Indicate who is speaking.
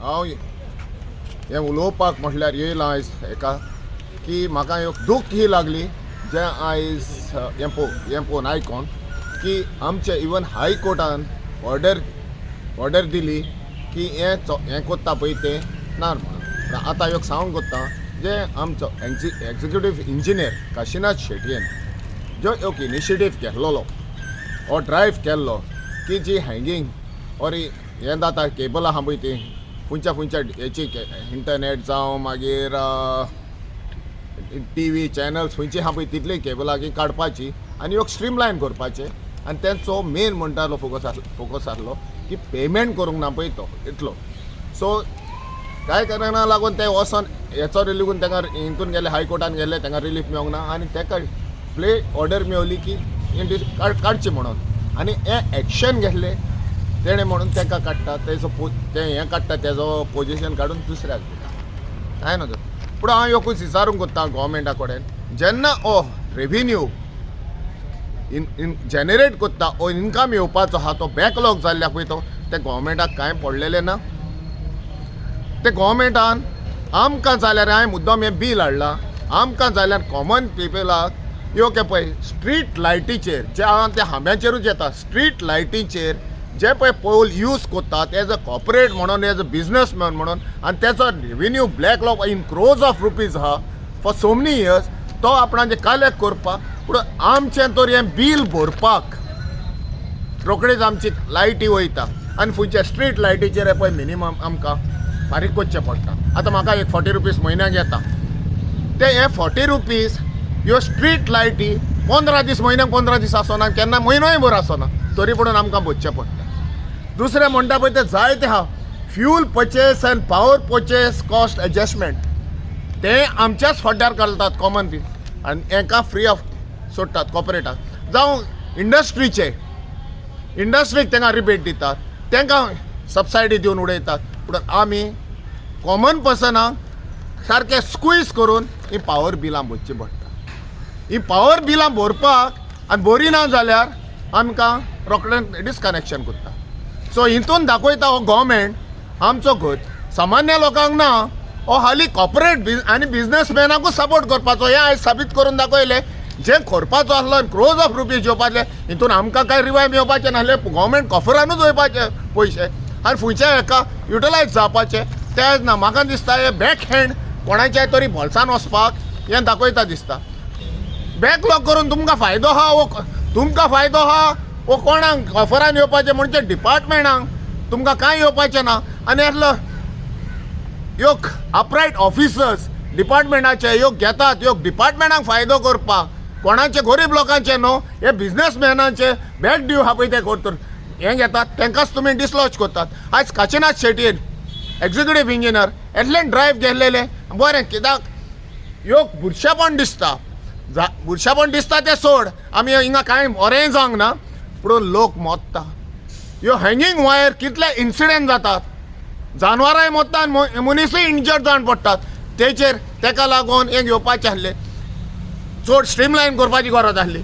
Speaker 1: हांव हें उलोवपाक म्हटल्यार येयलां आयज हेका की म्हाका एक दूख ही लागली जें आयज हें पळोवन आयकोन की आमचे इवन हायकोर्टान ऑर्डर दिली की हें कोत्ता पळय तें ना म्हणून. आतां एक सांगूंक कोत्ता जे आमचो एक्झिक्युटीव इंजिनियर काशिनाथ शेटयेन जो एक इनिशिएटीव केल्लो हो ड्रायव्ह केल्लो की जी हँगींग ऑर हें जाता केबल आहा पळय ती खंयच्या हेची इंटरनेट जावं मागीर TV चॅनल्स खंयची आहा पळय तितली केबलाची काडपाची आनी एक स्ट्रीमलायन करपाचें आनी तेंचो मेन म्हणटालो फोकस आसलो की पेमेंट करूंक ना पळय तो इतलो. सो कांय कारणां लागून ते वचोन हेचो रिलीफ तांकां हितून गेले हायकोर्टान गेले तांकां रिलीफ मेळोंक ना आनी ताका प्ले ऑर्डर मेळ्ळी की काडची म्हणून आनी हें एक्शन घेतलें तेणें म्हणून ताका काडटा तेजो तें हें काडटा तेजो पोजिशन काडून दुसऱ्याक दिता कांय नजर. पूण हांव एकूच विचारूंक कोत्ता गोवोरमेंटा कडेन जेन्ना हो रेव्हेन्यू जेनरेट कोत्ता हो इनकम येवपाचो आहा तो बॅकलॉग जाल्ल्या पळय तो ते गोवोरमेंटाक कांय पडलेलें ना. ते गोवोरमेंटान आमकां जाल्यार हांवें मुद्दम हें बील हाडलां आमकां जाल्यार कॉमन पिपलाक यो पळय स्ट्रीट लायटीचेर जे ते हांब्याचेरूच येता स्ट्रीट लायटीचेर जे पळय पोल यूज कोत्तात एज अ कॉर्पोरेट म्हणून एज अ बिझनसमॅन म्हणून आनी तेचो revenue blocked in crores of rupees आहा फॉर सो मेनी इयर्स तो आपणाचें कलेक्ट करपाक पूण आमचें तर हें बील भरपाक रोखडेच आमची लायटी वयता आनी फुडच्या स्ट्रीट लायटीचेर पळय मिनिमम आमकां फारीक करचें पडटा. आतां म्हाका एक 40 रुपीज म्हयन्याक येता ते हे 40 रुपीज ह्यो स्ट्रीट लायटी 15 दीस म्हयन्याक 15 दीस आसना केन्ना म्हयनोय भर आसना तरी पूण आमकां भरचें पडटा. दुसरें म्हणटा पळय तें जायतें आहा fuel purchase end power purchase cost adjustment ते आमच्याच फड्ड्यार घालतात कॉमन पी आनी हाका फ्री ऑफ सोडटात कॉर्पोरेटाक जावं इंडस्ट्रीक तांकां रिबेट दितात तांकां सबसायडी दिवन उडयतात पूण आमी कॉमन पर्सनाक सारकें स्क्वीज करून ही पावर बिलां भरची पडटा. ही पावर बिलां भरपाक आनी बरी ना जाल्यार आमकां रोखडें डिस्कनेक्शन करता. सो हितून दाखयता हो गोवोरमेंट आमचो घट सामान्य लोकांक ना हो हाली कॉर्पोरेट आनी बिझनसमॅनाकूच सपोर्ट करपाचो हें आयज साबीत करून दाखयलें. जें करपाचो आसलो क्रोज ऑफ रुपीज येवपाचें हितून आमकां कांय रिवायव येवपाचें नासलें गोवोरमेंट कॉफरानूच वयपाचे पयशे आनी फुंयच्या हेका युटिलायज जावपाचें तेंच ना. म्हाका दिसता हें बॅक हँड कोणाच्याय तरी भोल्सान वचपाक हें दाखयता दिसता. बॅकलॉग करून तुमकां फायदो आहा वो कोणाक ऑफरान येवपाचें म्हणजे डिपार्टमेंटांक तुमकां कांय येवपाचें ना आनी असलो योग अपरायट ऑफिसर्स डिपार्टमेंटाचे योग घेतात योग डिपार्टमेंटाक फायदो करपाक कोणाचे गरीब लोकांचे न्हू हे बिझनसमॅनांचे बॅक ड्यू आहा पळय ते करता हें घेतात तांकांच तुमी डिसलॉज करतात. आयज काशिनाथ शेटयेन एक्झिक्युटीव इंजिनियर एटलें ड्रायव्ह गेल्लेलें बरें कित्याक योग बुरशेपण दिसता तें सोड आमी हिंगा कांय बरें जावंक ना पूण लोक मोत्ता. ह्यो हँगींग वायर कितले इन्सिडेंट जातात जानवरांय मोत्ता आनी मनीसूय इंजर्ड जावन पडटात तेका लागून एक येवपाचें आसलें चड स्ट्रीमलायन करपाची गरज आसली.